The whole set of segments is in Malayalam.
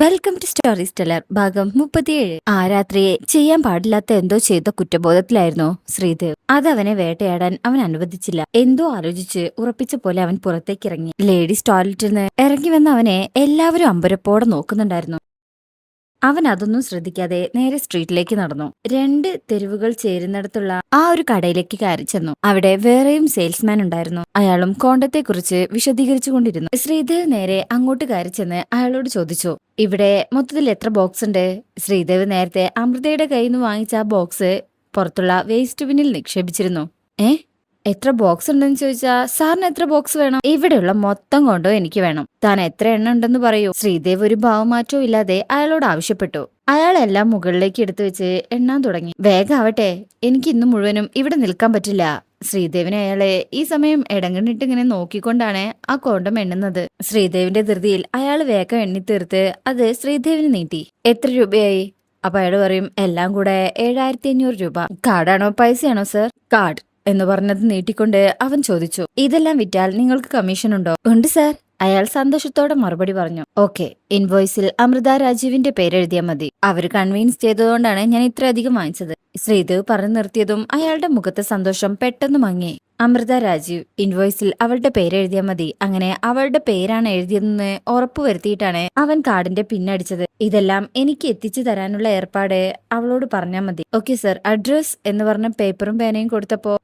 വെൽക്കം ടു സ്റ്റോറി ടെല്ലർ ഭാഗം 37. ആ രാത്രിയെ ചെയ്യാൻ പാടില്ലാത്ത എന്തോ ചെയ്ത കുറ്റബോധത്തിലായിരുന്നു ശ്രീദേവ്. അതവനെ വേട്ടയാടാൻ അവൻ അനുവദിച്ചില്ല. എന്തോ ആലോചിച്ച് ഉറപ്പിച്ച പോലെ അവൻ പുറത്തേക്കിറങ്ങി. ലേഡീസ് ടോയ്ലറ്റിൽ നിന്ന് ഇറങ്ങി വന്ന അവനെ എല്ലാവരും അമ്പരപ്പോടെ നോക്കുന്നുണ്ടായിരുന്നു. അവൻ അതൊന്നും ശ്രദ്ധിക്കാതെ നേരെ സ്ട്രീറ്റിലേക്ക് നടന്നു. 2 തെരുവുകൾ ചേരുന്നിടത്തുള്ള ആ ഒരു കടയിലേക്ക് കയറി ചെന്നു. അവിടെ വേറെയും സെയിൽസ്മാൻ ഉണ്ടായിരുന്നു. അയാളും കോണ്ടത്തെക്കുറിച്ച് വിശദീകരിച്ചുകൊണ്ടിരുന്നു. ശ്രീദേവ് നേരെ അങ്ങോട്ട് കയറി ചെന്ന് അയാളോട് ചോദിച്ചു, ഇവിടെ മൊത്തത്തിൽ എത്ര ബോക്സ് ഉണ്ട്? ശ്രീദേവ് നേരത്തെ അമൃതയുടെ കയ്യിൽ നിന്ന് വാങ്ങിച്ച ആ ബോക്സ് പുറത്തുള്ള വേസ്റ്റ് ബിന്നിൽ നിക്ഷേപിച്ചിരുന്നു. എത്ര ബോക്സ് ഉണ്ടെന്ന് ചോദിച്ചാ സാറിന് എത്ര ബോക്സ് വേണം? ഇവിടെയുള്ള മൊത്തം കൊണ്ടോ എനിക്ക് വേണം. താൻ എത്ര എണ്ണ ഉണ്ടെന്ന് പറയൂ. ശ്രീദേവ് ഒരു ഭാവമാറ്റവും ഇല്ലാതെ അയാളോട് ആവശ്യപ്പെട്ടു. അയാളെല്ലാം മുകളിലേക്ക് എടുത്തു വെച്ച് എണ്ണാൻ തുടങ്ങി. വേഗാവട്ടെ, എനിക്ക് ഇന്ന് മുഴുവനും ഇവിടെ നിൽക്കാൻ പറ്റില്ല. ശ്രീദേവിനെ അയാളെ ഈ സമയം ഇടങ്ങണിട്ട് ഇങ്ങനെ നോക്കിക്കൊണ്ടാണ് ആ കോണ്ടം എണ്ണുന്നത്. ശ്രീദേവിന്റെ ധൃതിയിൽ അയാൾ വേഗം എണ്ണിത്തീർത്ത് അത് ശ്രീദേവിന് നീട്ടി. എത്ര രൂപയായി? അപ്പൊ അയാൾ പറയും, എല്ലാം കൂടെ 7500 രൂപ. കാർഡാണോ പൈസയാണോ സർ? കാർഡ് എന്ന് പറഞ്ഞത് നീട്ടിക്കൊണ്ട് അവൻ ചോദിച്ചു, ഇതെല്ലാം വിറ്റാൽ നിങ്ങൾക്ക് കമ്മീഷൻ ഉണ്ടോ? ഉണ്ട് സർ. അയാൾ സന്തോഷത്തോടെ മറുപടി പറഞ്ഞു. ഓക്കെ, ഇൻവോയ്സിൽ അമൃത രാജീവിന്റെ പേരെഴുതിയാൽ മതി. അവര് കൺവീൻസ് ചെയ്തതുകൊണ്ടാണ് ഞാൻ ഇത്രയധികം വാങ്ങിച്ചത്. ശ്രീദേവ് പറഞ്ഞു നിർത്തിയതും അയാളുടെ മുഖത്തെ സന്തോഷം പെട്ടെന്ന് മങ്ങി. അമൃത രാജീവ്, ഇൻവോയ്സിൽ അവളുടെ പേരെഴുതിയാൽ മതി. അങ്ങനെ അവളുടെ പേരാണ് എഴുതിയതെന്ന് ഉറപ്പുവരുത്തിയിട്ടാണ് അവൻ കാർഡിന്റെ പിന്നടിച്ചത്. ഇതെല്ലാം എനിക്ക് എത്തിച്ചു തരാനുള്ള ഏർപ്പാട് അവളോട് പറഞ്ഞാൽ മതി. Okay sir. അഡ്രസ് എന്ന് പറഞ്ഞ പേപ്പറും പേനയും കൊടുത്തപ്പോ,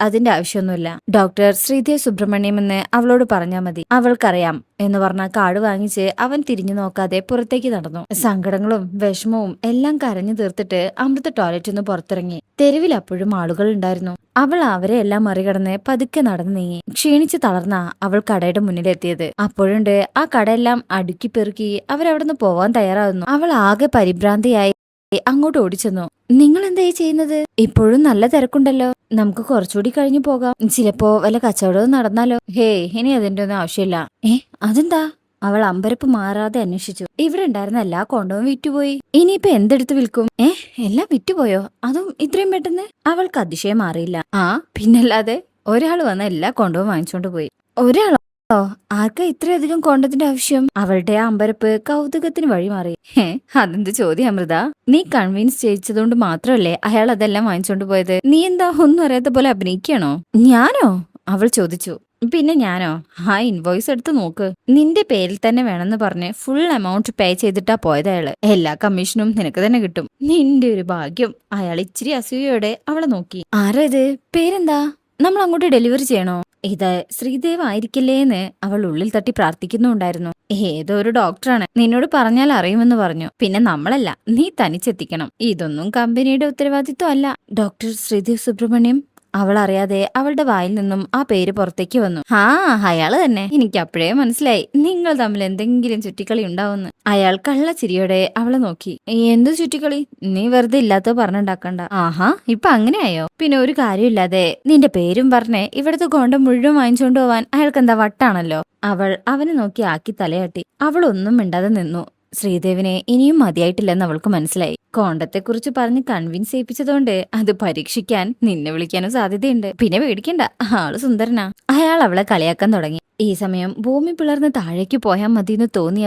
അതിന്റെ ആവശ്യമൊന്നുമില്ല. ഡോക്ടർ ശ്രീദേവ് സുബ്രഹ്മണ്യം എന്ന് അവളോട് പറഞ്ഞാൽ മതി. അവൾക്കറിയാം എന്ന് പറഞ്ഞ കാർഡ് വാങ്ങിച്ച് അവൻ തിരിഞ്ഞു നോക്കാതെ പുറത്തേക്ക് നടന്നു. സങ്കടങ്ങളും വിഷമവും എല്ലാം കരഞ്ഞു തീർത്തിട്ട് അമൃത ടോയ്ലറ്റിൽ നിന്ന് പുറത്തിറങ്ങി. തെരുവിൽ അപ്പോഴും ആളുകൾ ഉണ്ടായിരുന്നു. അവൾ അവരെ എല്ലാം മറികടന്ന് പതുക്കെ നടന്നു നീങ്ങി. ക്ഷീണിച്ച് തളർന്ന അവൾ കടയുടെ മുന്നിലെത്തിയത്. അപ്പോഴുണ്ട് ആ കടയെല്ലാം അടുക്കി പെറുക്കി അവരവിടുന്ന് പോവാൻ തയ്യാറാവുന്നു. അവൾ ആകെ പരിഭ്രാന്തിയായി അങ്ങോട്ട് ഓടിച്ചെന്നു. നിങ്ങൾ എന്തായി ചെയ്യുന്നത്? ഇപ്പോഴും നല്ല തിരക്കുണ്ടല്ലോ. നമുക്ക് കുറച്ചുകൂടി കഴിഞ്ഞു പോകാം. ചിലപ്പോ വല്ല കച്ചവടവും നടന്നാലോ? ഇനി അതിന്റെ ഒന്നും ആവശ്യമില്ല. അതെന്താ? അവൾ അമ്പരപ്പ് മാറാതെ അന്വേഷിച്ചു. ഇവിടെ ഉണ്ടായിരുന്ന എല്ലാ കോണ്ടവും വിറ്റുപോയി. ഇനിയിപ്പൊ എന്തെടുത്ത് വിൽക്കും? എല്ലാം വിറ്റുപോയോ? അതും ഇത്രയും പെട്ടെന്ന്? അവൾക്ക് അതിശയം മാറിയില്ല. പിന്നല്ലാതെ, ഒരാൾ വന്ന എല്ലാ കോണ്ടവും വാങ്ങിച്ചോണ്ട് പോയി. ഒരാളോ? ആർക്കാ ഇത്രയധികം കോണ്ടത്തിന്റെ ആവശ്യം? അവളുടെ ആ അമ്പരപ്പ് കൗതുകത്തിന് വഴിമാറി. അതെന്ത് ചോദ്യം അമൃത? നീ കൺവിൻസ് ചെയ്യിച്ചതുകൊണ്ട് മാത്രമല്ലേ അയാൾ അതെല്ലാം വാങ്ങിച്ചോണ്ട് പോയത്? നീ എന്താ ഒന്നും അറിയാത്ത പോലെ അഭിനയിക്കണോ? ഞാനോ? അവൾ ചോദിച്ചു. പിന്നെ ഞാനോ? ആ ഇൻവോയ്സ് എടുത്ത് നോക്ക്. നിന്റെ പേരിൽ തന്നെ വേണമെന്ന് പറഞ്ഞ് ഫുൾ എമൗണ്ട് പേ ചെയ്തിട്ടാ പോയത് അയാള്. എല്ലാ കമ്മീഷനും നിനക്ക് തന്നെ കിട്ടും. നിന്റെ ഒരു ഭാഗ്യം. അയാൾ ഇച്ചിരി അസൂയയോടെ അവളെ നോക്കി. ആരാ ഇത്? പേരെന്താ? നമ്മൾ അങ്ങോട്ട് ഡെലിവറി ചെയ്യണോ? ഇത് ശ്രീദേവ് ആയിരിക്കില്ലേന്ന് അവൾ ഉള്ളിൽ തട്ടി പ്രാർത്ഥിക്കുന്നുണ്ടായിരുന്നു. ഏതോ ഒരു ഡോക്ടറാണ്. നിന്നോട് പറഞ്ഞാൽ അറിയുമെന്ന് പറഞ്ഞു. പിന്നെ നമ്മളല്ല, നീ തനിച്ചെത്തിക്കണം. ഇതൊന്നും കമ്പനിയുടെ ഉത്തരവാദിത്വം അല്ല. ഡോക്ടർ ശ്രീദേവ് സുബ്രഹ്മണ്യം. അവൾ അറിയാതെ അവളുടെ വായിൽ നിന്നും ആ പേര് പുറത്തേക്ക് വന്നു. അയാള് തന്നെ. എനിക്ക് അപ്പോഴേ മനസ്സിലായി നിങ്ങൾ തമ്മിൽ എന്തെങ്കിലും ചുറ്റിക്കളി ഉണ്ടാവുമെന്ന്. അയാൾ കള്ളച്ചിരിയോടെ അവളെ നോക്കി. എന്തു ചുറ്റിക്കളി? നീ വെറുതെ ഇല്ലാത്ത പറഞ്ഞുണ്ടാക്കണ്ട. ഇപ്പൊ അങ്ങനെയായോ? പിന്നെ ഒരു കാര്യമില്ലാതെ നിന്റെ പേരും പറഞ്ഞേ ഇവിടുത്തെ കോണ്ടം മുഴുവൻ വാങ്ങിച്ചോണ്ട് പോവാൻ അയാൾക്ക് എന്താ വട്ടാണല്ലോ? അവൾ അവനെ നോക്കി ആക്കി തലയാട്ടി. അവൾ ഒന്നും മിണ്ടാതെ നിന്നു. ശ്രീദേവിനെ ഇനിയും മതിയായിട്ടില്ലെന്ന് അവൾക്ക് മനസ്സിലായി. കോണ്ടത്തെക്കുറിച്ച് പറഞ്ഞ് കൺവിൻസ് ചെയ്യിപ്പിച്ചതുകൊണ്ട് അത് പരീക്ഷിക്കാൻ നിന്നെ വിളിക്കാനും സാധ്യതയുണ്ട്. പിന്നെ പേടിക്കണ്ട, ആള് സുന്ദരനാ. അയാൾ അവളെ കളിയാക്കാൻ തുടങ്ങി. ഈ സമയം ഭൂമി പിളർന്ന് താഴേക്ക് പോയാൽ മതിയെന്ന് തോന്നി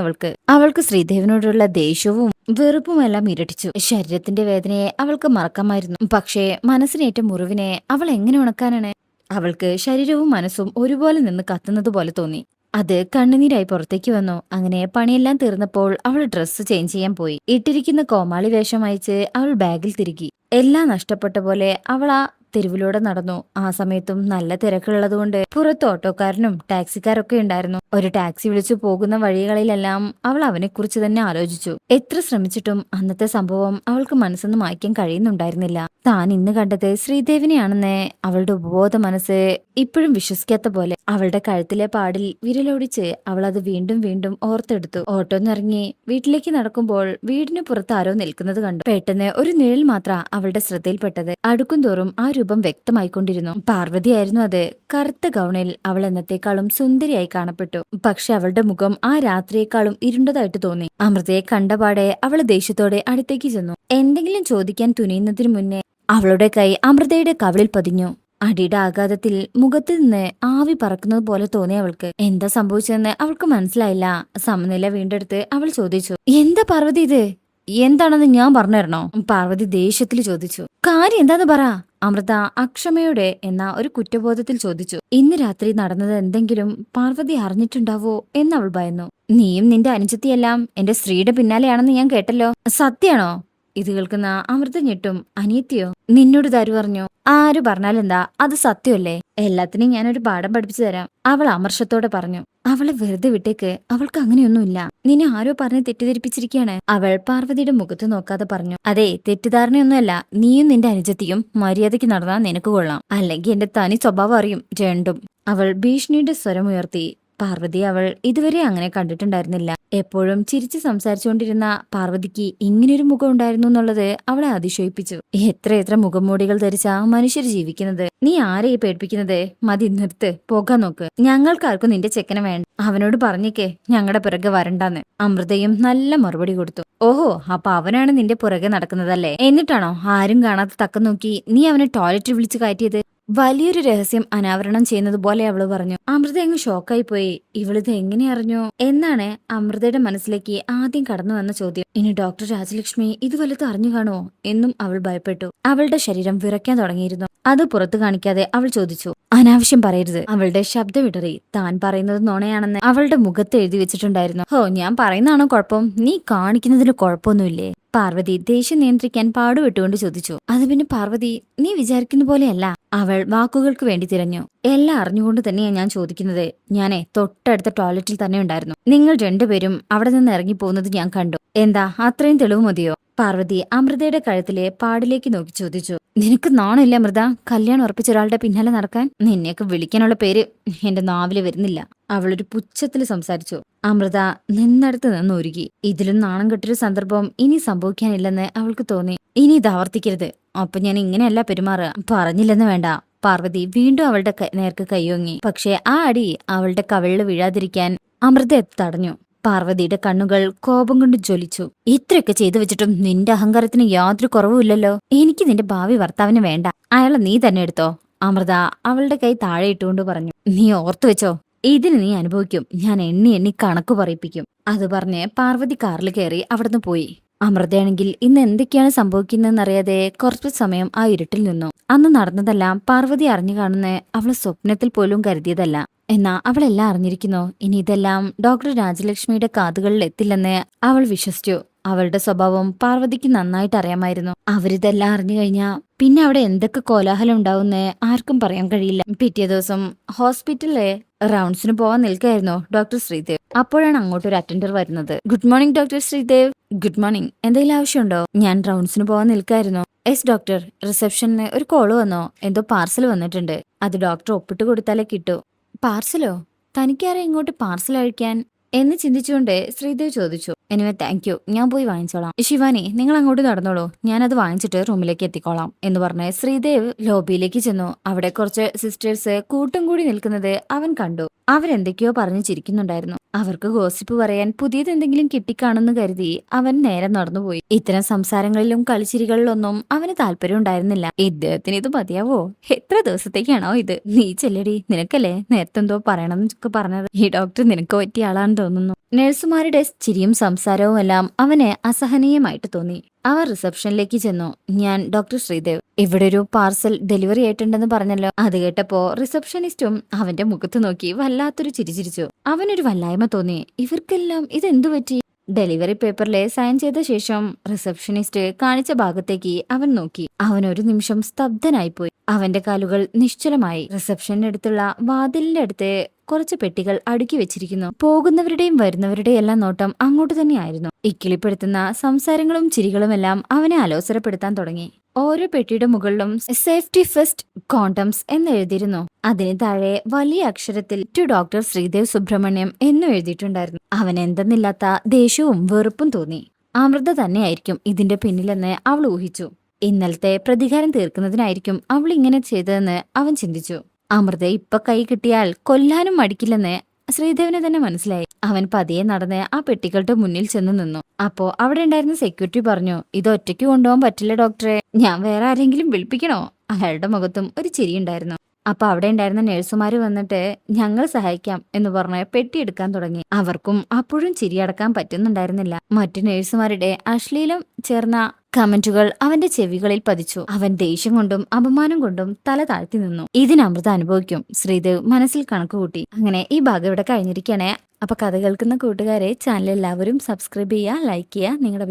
അവൾക്ക് ശ്രീദേവിനോടുള്ള ദേഷ്യവും വെറുപ്പുമെല്ലാം ഇരട്ടിച്ചു. ശരീരത്തിന്റെ വേദനയെ അവൾക്ക് മറക്കാമായിരുന്നു. പക്ഷേ മനസ്സിനേറ്റ മുറിവിനെ അവൾ എങ്ങനെ ഉണക്കാനാണ്? അവൾക്ക് ശരീരവും മനസ്സും ഒരുപോലെ നിന്ന് കത്തുന്നത് പോലെ തോന്നി. അത് കണ്ണുനീരായി പുറത്തേക്ക് വന്നു. അങ്ങനെ പണിയെല്ലാം തീർന്നപ്പോൾ അവൾ ഡ്രസ്സ് ചേഞ്ച് ചെയ്യാൻ പോയി. ഇട്ടിരിക്കുന്ന കോമാളി വേഷം അയച്ച് അവൾ ബാഗിൽ തിരുകി. എല്ലാം നഷ്ടപ്പെട്ട പോലെ അവൾ ആ തെരുവിലൂടെ നടന്നു. ആ സമയത്തും നല്ല തിരക്കുള്ളതുകൊണ്ട് പുറത്ത് ഓട്ടോക്കാരനും ടാക്സിക്കാരൊക്കെ ഉണ്ടായിരുന്നു. ഒരു ടാക്സി വിളിച്ചു പോകുന്ന വഴികളിലെല്ലാം അവൾ അവനെക്കുറിച്ച് തന്നെ ആലോചിച്ചു. എത്ര ശ്രമിച്ചിട്ടും അന്നത്തെ സംഭവം അവൾക്ക് മനസ്സൊന്നും മായ്ക്കാൻ കഴിയുന്നുണ്ടായിരുന്നില്ല. താൻ ഇന്ന് കണ്ടത് ശ്രീദേവിനെയാണെന്ന് അവളുടെ ഉപബോധ മനസ്സ് ഇപ്പോഴും വിശ്വസിക്കാത്ത പോലെ. അവളുടെ കഴുത്തിലെ പാടിൽ വിരലോടിച്ച് അവൾ അത് വീണ്ടും വീണ്ടും ഓർത്തെടുത്തു. ഓട്ടോന്നിറങ്ങി വീട്ടിലേക്ക് നടക്കുമ്പോൾ വീടിന് പുറത്ത് ആരോ നിൽക്കുന്നത് കണ്ടു. പെട്ടെന്ന് ഒരു നിഴൽ മാത്ര അവളുടെ ശ്രദ്ധയിൽപ്പെട്ടത്. അടുക്കും തോറും ആ രൂപം വ്യക്തമായിക്കൊണ്ടിരുന്നു. പാർവതിയായിരുന്നു അത്. കറുത്ത ഗൗണിൽ അവൾ എന്നത്തേക്കാളും സുന്ദരിയായി കാണപ്പെട്ടു. പക്ഷെ അവളുടെ മുഖം ആ രാത്രിയേക്കാളും ഇരുണ്ടതായിട്ട് തോന്നി. അമൃതയെ കണ്ടപാടെ അവൾ ദേഷ്യത്തോടെ അടുത്തേക്ക് ചെന്നു. എന്തെങ്കിലും ചോദിക്കാൻ തുനിയുന്നതിനു മുന്നേ അവളുടെ കൈ അമൃതയുടെ കവിളിൽ പതിഞ്ഞു. അടിയുടെ ആഘാതത്തിൽ മുഖത്ത് നിന്ന് ആവി പറക്കുന്നത് പോലെ തോന്നി അവൾക്ക്. എന്താ സംഭവിച്ചതെന്ന് അവൾക്ക് മനസ്സിലായില്ല. സമനില വീണ്ടെടുത്ത് അവൾ ചോദിച്ചു, എന്താ പാർവതി ഇത്? എന്താണെന്ന് ഞാൻ പറഞ്ഞുതരണോ? പാർവതി ദേഷ്യത്തിൽ ചോദിച്ചു. കാര്യം എന്താന്ന് പറ. അമൃത അക്ഷമയോടെ എന്ന ഒരു കുറ്റബോധത്തിൽ ചോദിച്ചു. ഇന്ന് രാത്രി നടന്നത് എന്തെങ്കിലും പാർവതി അറിഞ്ഞിട്ടുണ്ടാവോ എന്ന് അവൾ ഭയന്നു. നീയും നിന്റെ അനുജത്തിയെല്ലാം എന്റെ സ്ത്രീയുടെ പിന്നാലെയാണെന്ന് ഞാൻ കേട്ടല്ലോ, സത്യാണോ? ഇത് കേൾക്കുന്ന അമൃത ഞെട്ടും. അനിയത്തിയോ? നിന്നോട് താരു പറഞ്ഞു? ആര് പറഞ്ഞാലെന്താ, അത് സത്യമല്ലേ. എല്ലാത്തിനും ഞാനൊരു പാഠം പഠിപ്പിച്ചു തരാം, അവൾ അമർഷത്തോടെ പറഞ്ഞു. അവളെ വെറുതെ വിട്ടേക്ക്, അവൾക്ക് അങ്ങനെയൊന്നുമില്ല. നിന്നെ ആരോ പറഞ്ഞ് തെറ്റിദ്ധരിപ്പിച്ചിരിക്കുകയാണ്, അവൾ പാർവതിയുടെ മുഖത്ത് നോക്കാതെ പറഞ്ഞു. അതെ, തെറ്റിദ്ധാരണയൊന്നുമല്ല. നീയും നിന്റെ അനുജത്തിയും മര്യാദയ്ക്ക് നടന്നാൽ നിനക്ക് കൊള്ളാം, അല്ലെങ്കിൽ എന്റെ തനി സ്വഭാവം അറിയും രണ്ടും. അവൾ ഭീഷണിയുടെ സ്വരമുയർത്തി. പാർവതി അവൾ ഇതുവരെ അങ്ങനെ കണ്ടിട്ടുണ്ടായിരുന്നില്ല. എപ്പോഴും ചിരിച്ച് സംസാരിച്ചുകൊണ്ടിരുന്ന പാർവതിക്ക് ഇങ്ങനൊരു മുഖം ഉണ്ടായിരുന്നു എന്നുള്ളത് അവളെ അതിശയിപ്പിച്ചു. എത്ര മുഖംമൂടികൾ ധരിച്ച മനുഷ്യർ ജീവിക്കുന്നത്. നീ ആരെയും പേടിപ്പിക്കുന്നത്? മതി, നിർത്ത്, പോകാൻ നോക്ക്. ഞങ്ങൾക്കാർക്കും നിന്റെ ചെക്കനെ വേണ്ട. അവനോട് പറഞ്ഞേക്കേ ഞങ്ങളുടെ പിറകെ വരണ്ടാന്ന്. അമൃതയും നല്ല മറുപടി കൊടുത്തു. ഓഹോ, അപ്പൊ അവനാണ് നിന്റെ പുറകെ നടക്കുന്നതല്ലേ? എന്നിട്ടാണോ ആരും കാണാത്ത തക്കം നോക്കി നീ അവനെ ടോയ്ലറ്റിൽ വിളിച്ചു കയറ്റിയത്? വലിയൊരു രഹസ്യം അനാവരണം ചെയ്യുന്നത് പോലെ അവള് പറഞ്ഞു. അമൃത അങ്ങ് ഷോക്കായി പോയി. ഇവളിത് എങ്ങനെ അറിഞ്ഞു എന്നാണ് അമൃതയുടെ മനസ്സിലേക്ക് ആദ്യം കടന്നു വന്ന ചോദ്യം. ഇനി ഡോക്ടർ രാജലക്ഷ്മി ഇത് വല്ലതും അറിഞ്ഞു കാണുമോ എന്നും അവൾ ഭയപ്പെട്ടു. അവളുടെ ശരീരം വിറയ്ക്കാൻ തുടങ്ങിയിരുന്നു. അത് പുറത്തു കാണിക്കാതെ അവൾ ചോദിച്ചു, അനാവശ്യം പറയരുത്. അവളുടെ ശബ്ദമിടറി. താൻ പറയുന്നത് നുണയാണെന്ന് അവളുടെ മുഖത്ത് എഴുതി വെച്ചിട്ടുണ്ടായിരുന്നു. ഹോ, ഞാൻ പറയുന്നതാണോ കുഴപ്പം? നീ കാണിക്കുന്നതിന് കുഴപ്പമൊന്നുമില്ലേ? പാർവതി ദേഷ്യം നിയന്ത്രിക്കാൻ പാടുവിട്ടുകൊണ്ട് ചോദിച്ചു. അത് പിന്നെ പാർവതി, നീ വിചാരിക്കുന്ന പോലെയല്ല. അവൾ വാക്കുകൾക്ക് വേണ്ടി തിരഞ്ഞു. എല്ലാം അറിഞ്ഞുകൊണ്ട് തന്നെയാ ഞാൻ ചോദിക്കുന്നത്. ഞാനേ തൊട്ടടുത്ത ടോയ്ലറ്റിൽ തന്നെ ഉണ്ടായിരുന്നു. നിങ്ങൾ രണ്ടുപേരും അവിടെ നിന്ന് ഇറങ്ങിപ്പോകുന്നത് ഞാൻ കണ്ടു. എന്താ, അത്രയും തെളിവ് മതിയോ? പാർവതി അമൃതയുടെ കഴുത്തിലെ പാടിലേക്ക് നോക്കി ചോദിച്ചു. നിനക്ക് നാണില്ല അമൃത, കല്യാണം ഉറപ്പിച്ച ഒരാളുടെ പിന്നാലെ നടക്കാൻ? നിന്നെയൊക്കെ വിളിക്കാനുള്ള പേര് എന്റെ നാവില് വരുന്നില്ല. അവളൊരു പുച്ഛത്തിൽ സംസാരിച്ചു. അമൃത നിന്നടുത്ത് നിന്ന് ഒരുങ്ങി. ഇതിലും നാണം കെട്ടൊരു സന്ദർഭം ഇനി സംഭവിക്കാനില്ലെന്ന് അവൾക്ക് തോന്നി. ഇനി ഇത് ആവർത്തിക്കരുത്, അപ്പൊ ഞാൻ ഇങ്ങനെയല്ല പെരുമാറുക. പറഞ്ഞില്ലെന്ന് വേണ്ട. പാർവതി വീണ്ടും അവളുടെ നേർക്ക് കൈയൊങ്ങി. പക്ഷെ ആ അടി അവളുടെ കവിളിൽ വീഴാതിരിക്കാൻ അമൃത തടഞ്ഞു. പാർവതിയുടെ കണ്ണുകൾ കോപം കൊണ്ട് ജ്വലിച്ചു. ഇത്രയൊക്കെ ചെയ്തു വെച്ചിട്ടും നിന്റെ അഹങ്കാരത്തിന് യാതൊരു കുറവുമില്ലല്ലോ. എനിക്ക് നിന്റെ ഭാവി ഭർത്താവിന് വേണ്ട, അയാളെ നീ തന്നെ എടുത്തോ. അമൃത അവളുടെ കൈ താഴെ ഇട്ടുകൊണ്ട് പറഞ്ഞു. നീ ഓർത്തു വെച്ചോ, ഇതിന് നീ അനുഭവിക്കും. ഞാൻ എണ്ണി എണ്ണി കണക്ക് പറയിപ്പിക്കും. അത് പറഞ്ഞ് പാർവതി കാറിൽ കയറി അവിടുന്ന് പോയി. അമൃതയാണെങ്കിൽ ഇന്ന് എന്തൊക്കെയാണ് സംഭവിക്കുന്നതെന്നറിയാതെ കുറച്ചു സമയം ആ ഇരുട്ടിൽ നിന്നു. അന്ന് നടന്നതെല്ലാം പാർവതി അറിഞ്ഞു കാണുന്ന അവൾ സ്വപ്നത്തിൽ പോലും കരുതിയതല്ല. എന്നാ അവളെല്ലാം അറിഞ്ഞിരിക്കുന്നു. ഇനി ഇതെല്ലാം ഡോക്ടർ രാജലക്ഷ്മിയുടെ കാതുകളിൽ എത്തില്ലെന്ന് അവൾ വിശ്വസിച്ചു. അവളുടെ സ്വഭാവം പാർവതിക്ക് നന്നായിട്ട് അറിയാമായിരുന്നു. അവരിതെല്ലാം അറിഞ്ഞു കഴിഞ്ഞാ പിന്നെ അവിടെ എന്തൊക്കെ കോലാഹലം ഉണ്ടാവുന്നേ ആർക്കും പറയാൻ കഴിയില്ല. പിറ്റേ ദിവസം ഹോസ്പിറ്റലിലെ റൗണ്ട്സിന് പോവാൻ നിൽക്കായിരുന്നു ഡോക്ടർ ശ്രീദേവ്. അപ്പോഴാണ് അങ്ങോട്ടൊരു അറ്റൻഡർ വരുന്നത്. Good morning doctor Sreedev. Good morning. എന്തെങ്കിലും ആവശ്യമുണ്ടോ? ഞാൻ റൗണ്ട്സിന് പോവാൻ നിൽക്കായിരുന്നു. യെസ് ഡോക്ടർ, റിസപ്ഷനിൽ ഒരു കോള് വന്നോ? എന്തോ പാർസൽ വന്നിട്ടുണ്ട്. അത് ഡോക്ടർ ഒപ്പിട്ട് കൊടുത്താലേ കിട്ടൂ. പാർസലോ? തനിക്കാരെ ഇങ്ങോട്ട് പാർസൽ അയക്കാൻ എന്ന് ചിന്തിച്ചുകൊണ്ട് ശ്രീദേവ് ചോദിച്ചു. എനിവേ താങ്ക് യു, ഞാൻ പോയി വാങ്ങിച്ചോളാം. ശിവാനി, നിങ്ങൾ അങ്ങോട്ട് നടന്നോളൂ, ഞാനത് വാങ്ങിച്ചിട്ട് റൂമിലേക്ക് എത്തിക്കോളാം എന്ന് പറഞ്ഞ് ശ്രീദേവ് ലോബിയിലേക്ക് ചെന്നു. അവിടെ കുറച്ച് സിസ്റ്റേഴ്സ് കൂട്ടം കൂടി നിൽക്കുന്നത് അവൻ കണ്ടു. അവരെന്തൊക്കെയോ പറഞ്ഞു ചിരിക്കുന്നുണ്ടായിരുന്നു. അവർക്ക് ഗോസിപ്പ് പറയാൻ പുതിയതെന്തെങ്കിലും കിട്ടിക്കാണെന്ന് കരുതി അവൻ നേരെ നടന്നുപോയി. ഇത്തരം സംസാരങ്ങളിലും കളിച്ചിരികളിലൊന്നും അവന് താല്പര്യം ഉണ്ടായിരുന്നില്ല. ഇദ്ദേഹത്തിന് ഇത് മതിയാവോ? എത്ര ദിവസത്തേക്കാണോ ഇത്? നീ ചെല്ലടി, നിനക്കല്ലേ നേരത്തെ എന്തോ പറയണമെന്നൊക്കെ പറഞ്ഞത്. ഈ ഡോക്ടർ നിനക്ക് പറ്റിയ ആളാണെന്ന് തോന്നുന്നു. നഴ്സുമാരുടെ ചിരിയും സംസാരവും എല്ലാം അവന് അസഹനീയമായിട്ട് തോന്നി. അവർ റിസപ്ഷനിലേക്ക് ചെന്നു. ഞാൻ ഡോക്ടർ ശ്രീദേവ്, ഇവിടെ ഒരു പാർസൽ ഡെലിവറി ആയിട്ടുണ്ടെന്ന് പറഞ്ഞല്ലോ. അത് കേട്ടപ്പോ റിസപ്ഷനിസ്റ്റും അവന്റെ മുഖത്ത് നോക്കി വല്ലാത്തൊരു ചിരിച്ചിരിച്ചു. അവനൊരു വല്ലായ്മ തോന്നി. ഇവർക്കെല്ലാം ഇതെന്തു പറ്റി? ഡെലിവറി പേപ്പറിലെ സൈൻ ചെയ്ത ശേഷം റിസപ്ഷനിസ്റ്റ് കാണിച്ച ഭാഗത്തേക്ക് അവൻ നോക്കി. അവൻ ഒരു നിമിഷം സ്തബ്ധനായിപ്പോയി. അവന്റെ കാലുകൾ നിശ്ചലമായി. റിസപ്ഷനടുത്തുള്ള വാതിലിന്റെ അടുത്ത് കുറച്ച് പെട്ടികൾ അടുക്കി വെച്ചിരിക്കുന്നു. പോകുന്നവരുടെയും വരുന്നവരുടെയും എല്ലാം നോട്ടം അങ്ങോട്ട് തന്നെയായിരുന്നു. ഇക്കിളിപ്പെടുത്തുന്ന സംസാരങ്ങളും ചിരികളുമെല്ലാം അവനെ അലോസരപ്പെടുത്താൻ തുടങ്ങി. ഓരോ പെട്ടിയുടെ മുകളിലും സേഫ്റ്റി ഫസ്റ്റ് കോണ്ടംസ് എന്നെഴുതിയിരുന്നു. അതിന് താഴെ വലിയ അക്ഷരത്തിൽ ടു ഡോക്ടർ ശ്രീദേവ് സുബ്രഹ്മണ്യം എന്നും എഴുതിയിട്ടുണ്ടായിരുന്നു. അവൻ എന്തെന്നില്ലാത്ത ദേഷ്യവും വെറുപ്പും തോന്നി. അമൃത തന്നെയായിരിക്കും ഇതിന്റെ പിന്നിലെന്ന് അവൾ ഊഹിച്ചു. ഇന്നലത്തെ പ്രതികാരം തീർക്കുന്നതിനായിരിക്കും അവൾ ഇങ്ങനെ ചെയ്തതെന്ന് അവൻ ചിന്തിച്ചു. അമൃത ഇപ്പൊ കൈ കിട്ടിയാൽ കൊല്ലാനും മടിക്കില്ലെന്ന് ശ്രീദേവിനെ തന്നെ മനസ്സിലായി. അവൻ പതിയെ നടന്ന് ആ പെട്ടികളുടെ മുന്നിൽ ചെന്ന് നിന്നു. അപ്പോ അവിടെ ഉണ്ടായിരുന്ന സെക്യൂരിറ്റി പറഞ്ഞു, ഇത് ഒറ്റയ്ക്ക് കൊണ്ടുപോകാൻ പറ്റില്ല ഡോക്ടറെ, ഞാൻ വേറെ ആരെങ്കിലും വിളിപ്പിക്കണോ അയാളുടെ മുഖത്തും ഒരു ചിരിയുണ്ടായിരുന്നു. അപ്പൊ അവിടെ ഉണ്ടായിരുന്ന നഴ്സുമാര് വന്നിട്ട് ഞങ്ങൾ സഹായിക്കാം എന്ന് പറഞ്ഞ് പെട്ടി എടുക്കാൻ തുടങ്ങി. അവർക്കും അപ്പോഴും ചിരിയടക്കാൻ പറ്റുന്നുണ്ടായിരുന്നില്ല. മറ്റു നഴ്സുമാരുടെ അശ്ലീലം ചേർന്ന കമന്റുകൾ അവന്റെ ചെവികളിൽ പതിച്ചു. അവൻ ദേഷ്യം കൊണ്ടും അപമാനം കൊണ്ടും തല താഴ്ത്തി നിന്നു. ഇതിന് അമൃത അനുഭവിക്കും ശ്രീദേവ് മനസ്സിൽ കണക്കുകൂട്ടി. അങ്ങനെ ഈ ഭാഗം ഇവിടെ കഴിഞ്ഞിരിക്കണേ. അപ്പൊ കഥ കേൾക്കുന്ന കൂട്ടുകാരെ ചാനൽ എല്ലാവരും സബ്സ്ക്രൈബ് ചെയ്യുക, ലൈക്ക് ചെയ്യുക, നിങ്ങളുടെ